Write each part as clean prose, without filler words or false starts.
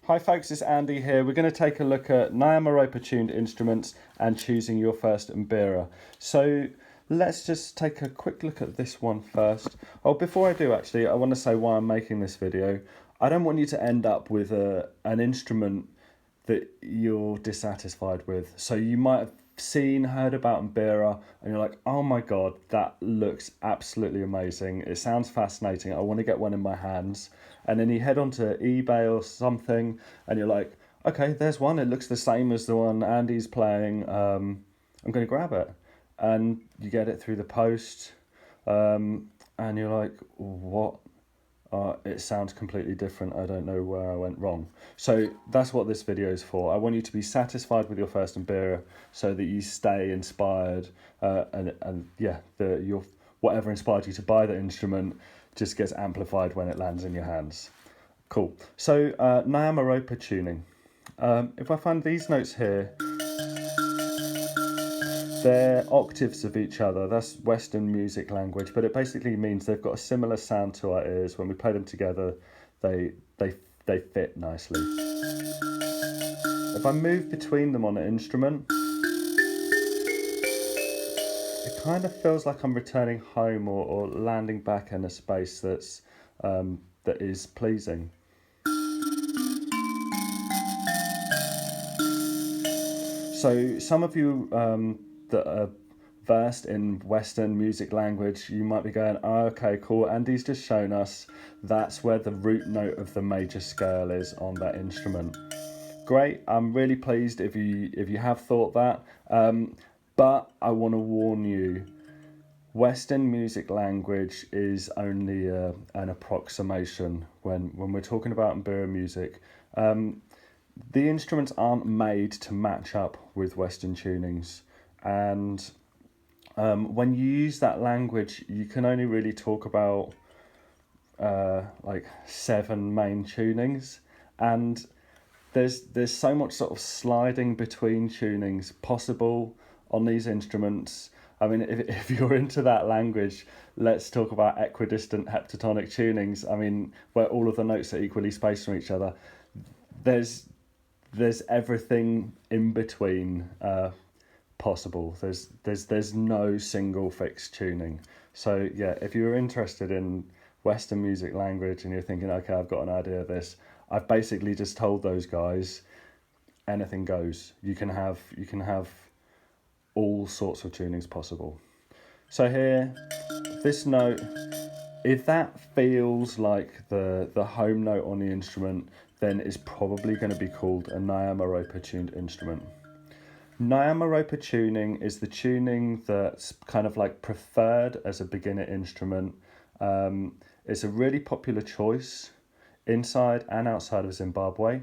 Hi folks, it's Andy here. We're going to take a look at Nyamaropa tuned instruments and choosing your first Mbira. So let's just take a quick look at this one first. Oh, before I do actually, I want to say why I'm making this video. I don't want you to end up with an instrument that you're dissatisfied with. So you might have heard about Mbira and you're like, oh my God, that looks absolutely amazing. It sounds fascinating. I want to get one in my hands. And then you head onto eBay or something and you're like, okay, there's one. It looks the same as the one Andy's playing. I'm going to grab it. And you get it through the post. And you're like, what? It sounds completely different. I don't know where I went wrong. So that's what this video is for. I want you to be satisfied with your first Mbira so that you stay inspired and your whatever inspired you to buy the instrument just gets amplified when it lands in your hands. Cool. So Nyamaropa tuning. If I find these notes here, they're octaves of each other. That's Western music language, but it basically means they've got a similar sound to our ears. When we play them together, they fit nicely. If I move between them on an instrument, it kind of feels like I'm returning home or landing back in a space that is pleasing. So some of you that are versed in Western music language, you might be going, oh, okay, cool. Andy's just shown us that's where the root note of the major scale is on that instrument. Great, I'm really pleased if you have thought that. But I want to warn you, Western music language is only an approximation when we're talking about Mbira music. The instruments aren't made to match up with Western tunings, and when you use that language, you can only really talk about like 7 main tunings, and there's so much sort of sliding between tunings possible on these instruments. I mean, if you're into that language, let's talk about equidistant heptatonic tunings. I mean, where all of the notes are equally spaced from each other. There's everything in between possible. There's no single fixed tuning. So yeah, if you're interested in Western music language and you're thinking, okay, I've got an idea of this, I've basically just told those guys anything goes. You can have all sorts of tunings possible. So here, this note, if that feels like the home note on the instrument, then it's probably going to be called a Nyamaropa tuned instrument. Nyamaropa tuning is the tuning that's kind of like preferred as a beginner instrument. It's a really popular choice inside and outside of Zimbabwe.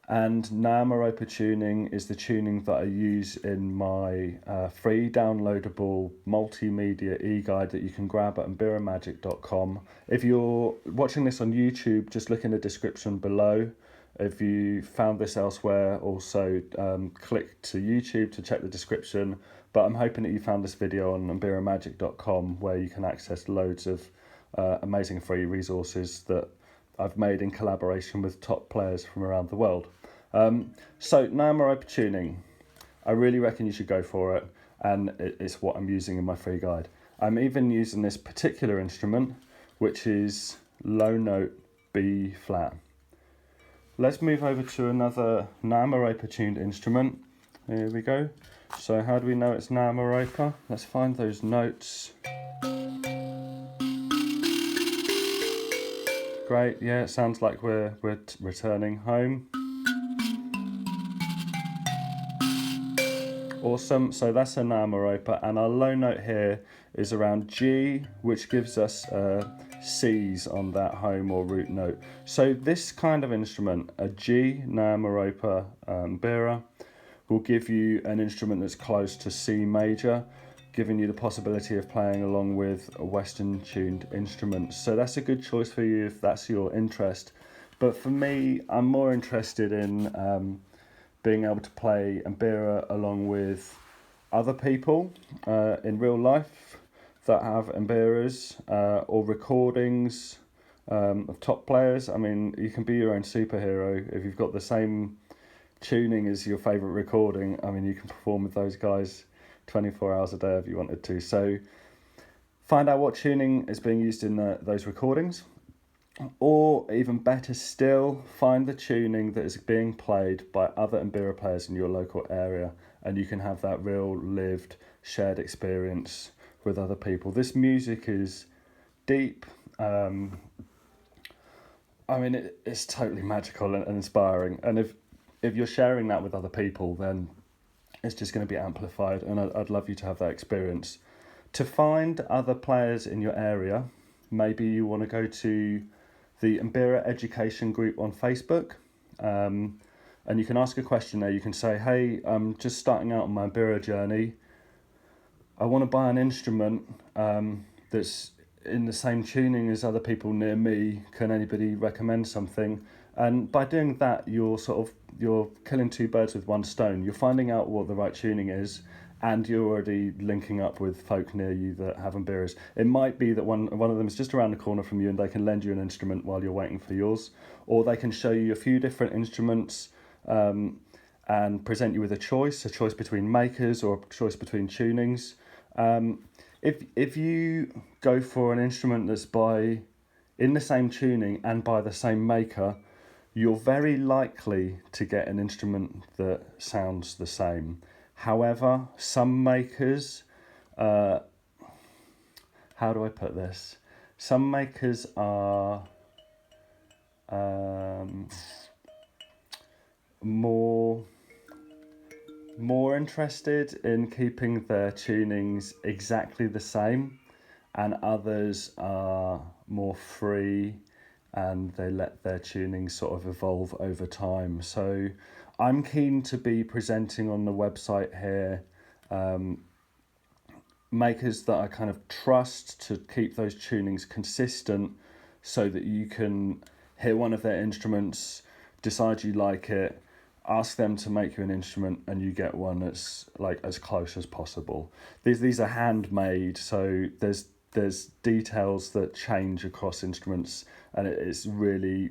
And Nyamaropa tuning is the tuning that I use in my free downloadable multimedia e-guide that you can grab at mbiramagic.com. If you're watching this on YouTube, just look in the description below. If you found this elsewhere, also click to YouTube to check the description. But I'm hoping that you found this video on mbiramagic.com, where you can access loads of amazing free resources that I've made in collaboration with top players from around the world. So Nyamaropa tuning, I really reckon you should go for it, and it's what I'm using in my free guide. I'm even using this particular instrument, which is low note B flat. Let's move over to another Nyamaropa tuned instrument. Here we go. So how do we know it's Nyamaropa? Let's find those notes. Great, yeah, it sounds like we're returning home. Awesome, so that's a Nyamaropa, and our low note here is around G, which gives us C's on that home or root note. So this kind of instrument, a G Nyamaropa Mbira, will give you an instrument that's close to C major, giving you the possibility of playing along with a Western tuned instrument. So that's a good choice for you if that's your interest. But for me, I'm more interested in being able to play Mbira along with other people in real life that have Mbiras or recordings of top players. I mean, you can be your own superhero if you've got the same tuning as your favourite recording. I mean, you can perform with those guys 24 hours a day if you wanted to. So find out what tuning is being used in those recordings, or even better still, find the tuning that is being played by other Mbira players in your local area, and you can have that real lived shared experience with other people. This music is deep. I mean, it's totally magical and inspiring, and if you're sharing that with other people, then it's just going to be amplified, and I'd love you to have that experience. To find other players in your area, maybe you want to go to the Mbira Education group on Facebook, and you can ask a question there. You can say, hey, I'm just starting out on my Mbira journey. I want to buy an instrument that's in the same tuning as other people near me. Can anybody recommend something? And by doing that, you're killing two birds with one stone. You're finding out what the right tuning is, and you're already linking up with folk near you that have Mbiras. It might be that one of them is just around the corner from you and they can lend you an instrument while you're waiting for yours, or they can show you a few different instruments and present you with a choice between makers or a choice between tunings. If you go for an instrument that's in the same tuning and by the same maker, you're very likely to get an instrument that sounds the same. However, some makers, how do I put this? Some makers are more interested in keeping their tunings exactly the same, and others are more free and they let their tunings sort of evolve over time. So I'm keen to be presenting on the website here makers that I kind of trust to keep those tunings consistent, so that you can hear one of their instruments, decide you like it, ask them to make you an instrument, and you get one that's like as close as possible. These are handmade, so there's details that change across instruments, and it's really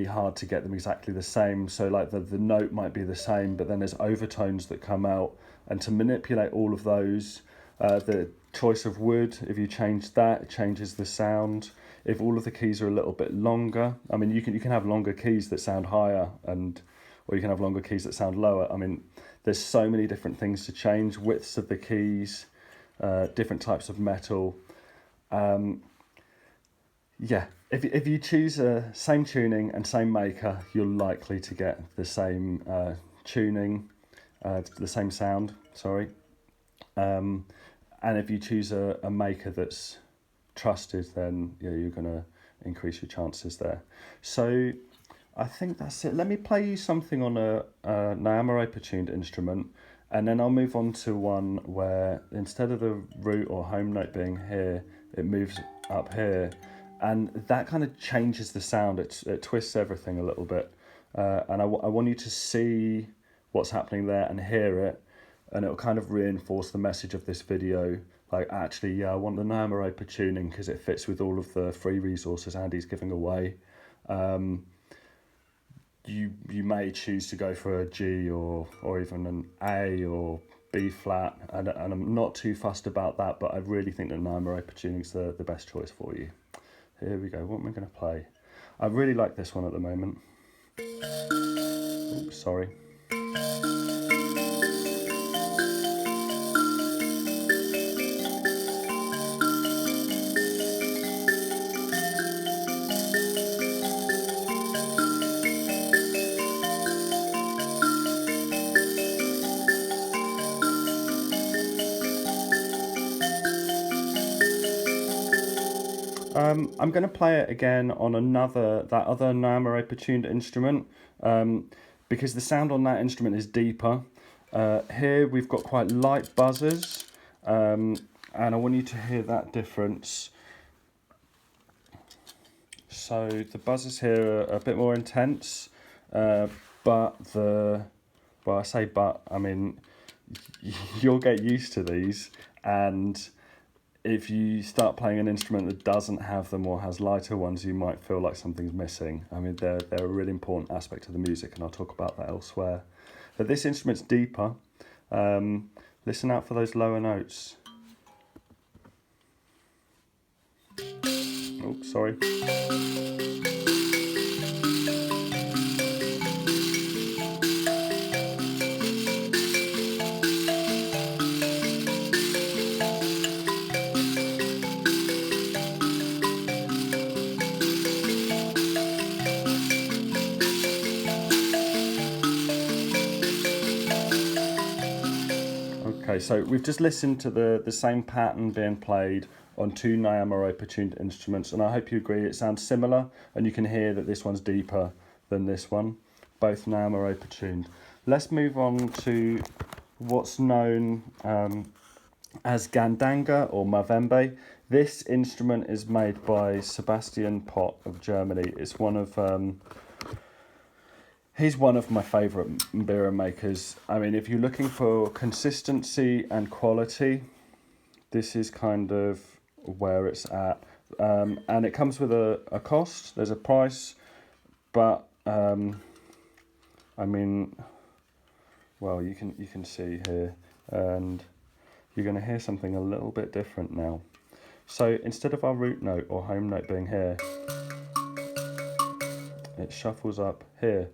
hard to get them exactly the same. So like the note might be the same, but then there's overtones that come out, and to manipulate all of those, the choice of wood, if you change that, it changes the sound. If all of the keys are a little bit longer, I mean, you can have longer keys that sound higher, or you can have longer keys that sound lower. I mean, there's so many different things to change, widths of the keys, different types of metal. If you choose a same tuning and same maker, you're likely to get the same tuning, the same sound, sorry. And if you choose a maker that's trusted, then you're going to increase your chances there. So I think that's it. Let me play you something on a Nyamaropa tuned instrument, and then I'll move on to one where instead of the root or home note being here, it moves up here. And that kind of changes the sound. It twists everything a little bit. And I want you to see what's happening there and hear it. And it'll kind of reinforce the message of this video. Like, actually, yeah, I want the Nyamaropa tuning because it fits with all of the free resources Andy's giving away. You may choose to go for a G or even an A or B flat. And I'm not too fussed about that, but I really think that Nyamaropa tuning's the best choice for you. Here we go. What am I going to play? I really like this one at the moment. Oops, sorry. I'm going to play it again on that other Nyamaropa tuned instrument, because the sound on that instrument is deeper. Here we've got quite light buzzers, and I want you to hear that difference. So the buzzers here are a bit more intense, but I mean, you'll get used to these, and if you start playing an instrument that doesn't have them or has lighter ones, you might feel like something's missing. I mean, they're a really important aspect of the music, and I'll talk about that elsewhere. But this instrument's deeper. Listen out for those lower notes. Oh, sorry. Okay, so we've just listened to the same pattern being played on two Nyamaropa tuned instruments, and I hope you agree it sounds similar, and you can hear that this one's deeper than this one, both Nyamaropa tuned. Let's move on to what's known as Gandanga or Mavembe. This instrument is made by Sebastian Pott of Germany. It's one of he's one of my favourite Mbira makers. I mean, if you're looking for consistency and quality, this is kind of where it's at. And it comes with a cost, there's a price, but I mean, well, you can see here, and you're going to hear something a little bit different now. So instead of our root note or home note being here, it shuffles up here.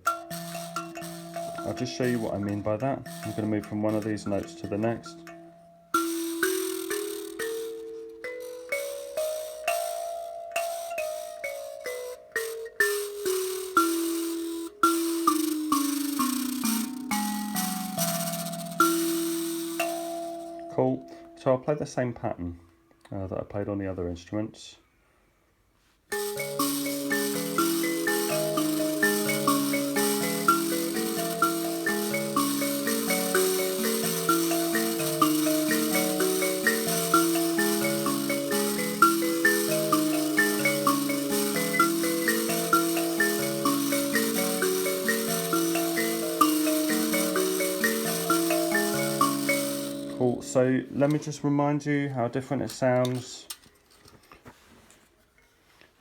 I'll just show you what I mean by that. I'm going to move from one of these notes to the next. Cool. So I'll play the same pattern that I played on the other instruments. Cool. So let me just remind you how different it sounds.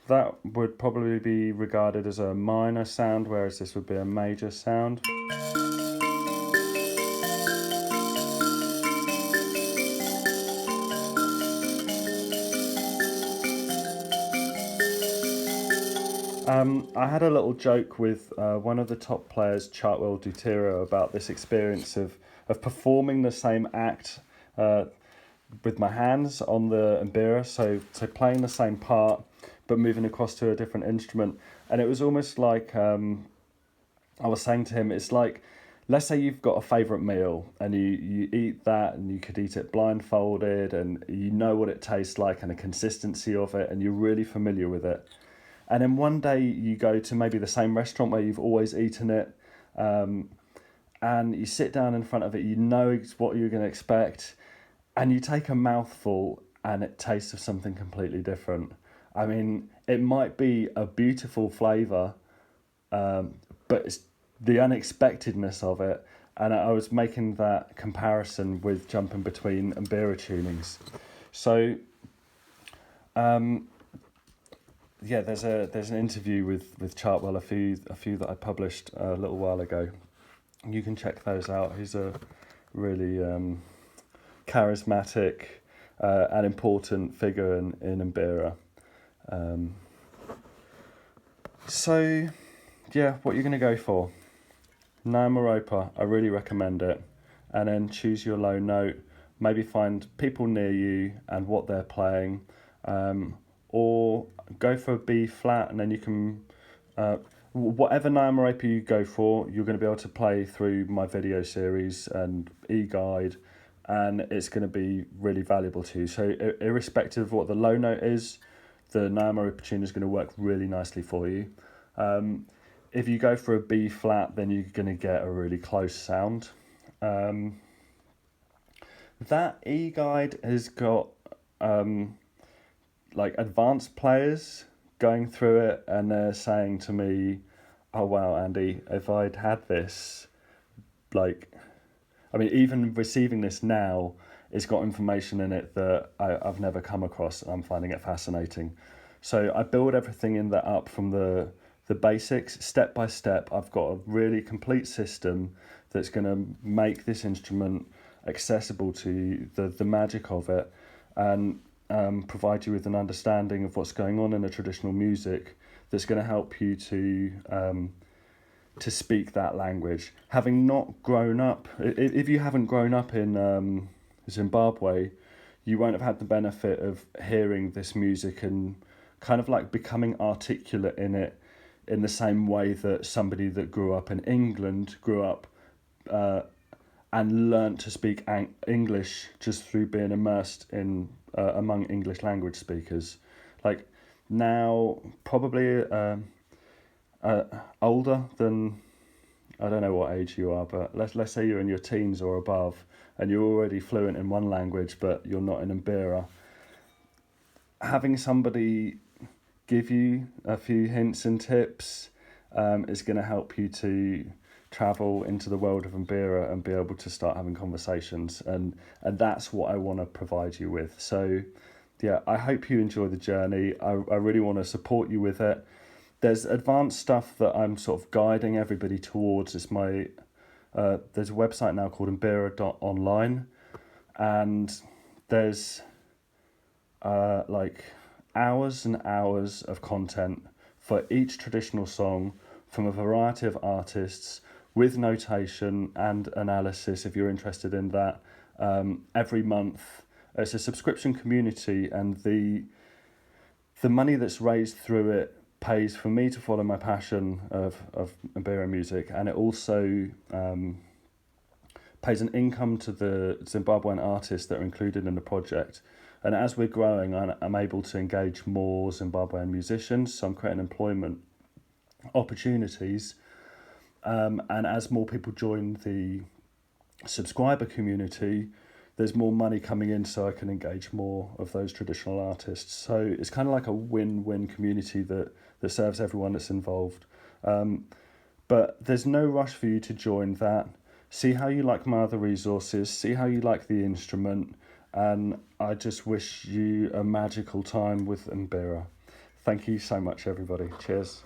That would probably be regarded as a minor sound, whereas this would be a major sound. I had a little joke with one of the top players, Chartwell Dutiro, about this experience of performing the same act with my hands on the Mbira, so playing the same part but moving across to a different instrument. And it was almost like, I was saying to him, it's like, let's say you've got a favourite meal and you eat that, and you could eat it blindfolded, and you know what it tastes like and the consistency of it, and you're really familiar with it. And then one day you go to maybe the same restaurant where you've always eaten it, and you sit down in front of it, you know what you're going to expect, and you take a mouthful and it tastes of something completely different. I mean, it might be a beautiful flavour, but it's the unexpectedness of it. And I was making that comparison with jumping between Mbira tunings. So, yeah, there's an interview with Chartwell, a few that I published a little while ago. You can check those out. He's a really charismatic and important figure in Mbira. So, yeah, what you're going to go for? Nyamaropa, I really recommend it. And then choose your low note. Maybe find people near you and what they're playing. Or go for a B flat, and then you can, whatever Nyamaropa you go for, you're going to be able to play through my video series and e-guide, and it's going to be really valuable to you. So irrespective of what the low note is, the Nyamaropa tune is going to work really nicely for you. If you go for a B flat, then you're going to get a really close sound. That e-guide has got like advanced players going through it, and they're saying to me, oh wow, Andy, if I'd had this, like, I mean, even receiving this now, it's got information in it that I've never come across, and I'm finding it fascinating. So I build everything in that up from the basics, step by step. I've got a really complete system that's going to make this instrument accessible to you, the magic of it, and provide you with an understanding of what's going on in the traditional music that's going to help you to speak that language. Having not grown up, if you haven't grown up in Zimbabwe, you won't have had the benefit of hearing this music and kind of like becoming articulate in it in the same way that somebody that grew up in England grew up and learnt to speak English just through being immersed in among English language speakers. Like now, probably older than, I don't know what age you are, but let's say you're in your teens or above, and you're already fluent in one language, but you're not in Mbira. Having somebody give you a few hints and tips is going to help you to travel into the world of Mbira and be able to start having conversations, and that's what I want to provide you with. So yeah, I hope you enjoy the journey. I really want to support you with it. There's advanced stuff that I'm sort of guiding everybody towards. It's my there's a website now called Mbira.online, and there's like hours and hours of content for each traditional song from a variety of artists with notation and analysis if you're interested in that. Every month, it's a subscription community, and the money that's raised through it pays for me to follow my passion of Mbira music, and it also pays an income to the Zimbabwean artists that are included in the project. And as we're growing, I'm able to engage more Zimbabwean musicians, so I'm creating employment opportunities. And as more people join the subscriber community, there's more money coming in, so I can engage more of those traditional artists. So it's kind of like a win-win community that serves everyone that's involved. But there's no rush for you to join that. See how you like my other resources, see how you like the instrument, and I just wish you a magical time with Mbira. Thank you so much, everybody. Cheers.